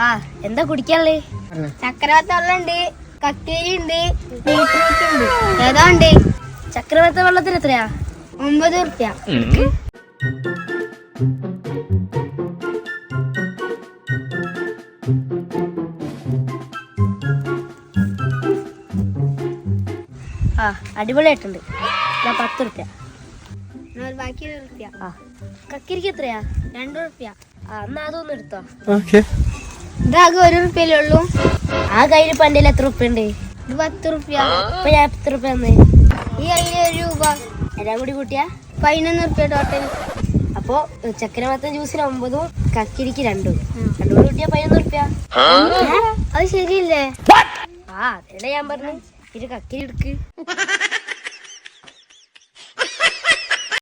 ആ എന്താ കുടിക്കാനുള്ളേ? ചക്രവത്ത വെള്ളമുണ്ട്, കക്കേരി ഉണ്ട്, ബീറ്റ്റൂട്ട് ഉണ്ട്. ഏതാ ഉണ്ട്? ചക്രവത്ത വെള്ളത്തിന് എത്രയാ? 9 റുപ്യ. ആ അടിപൊളിയായിട്ടുണ്ട്. 10 റുപ്യ. ബാക്കി 1 റുപ്യ. ആ കക്കരിക്ക് എത്രയാ? 2 റുപ്യ. ആ എന്നാ അതൊന്നും എടുത്തോ. ഇതാകെ 1 റുപ്യല്ലേ ഉള്ളൂ. ആ കയ്യിൽ പണ്ടിൽ എത്ര റുപ്യ ഉണ്ട്? ഇത് 10 റുപ്യ. ഇപ്പൊ ഞാൻ 10 റുപ്യ തന്നേ. ഈ കയ്യിൽ 1 രൂപ. എല്ലാം കൂടി കൂട്ടിയാ 11 റുപ്യ ടോട്ടൽ. അപ്പൊ ചക്കരവത്ത ജ്യൂസിന് 9ഉം കക്കിരിക്ക് 2ഉം കൂടി കൂട്ടിയാ 11 റുപ്യ. അത് ശരിയല്ലേ? ആ അതല്ലേ ഞാൻ പറഞ്ഞു. ഇത് കക്കിരി എടുക്ക്.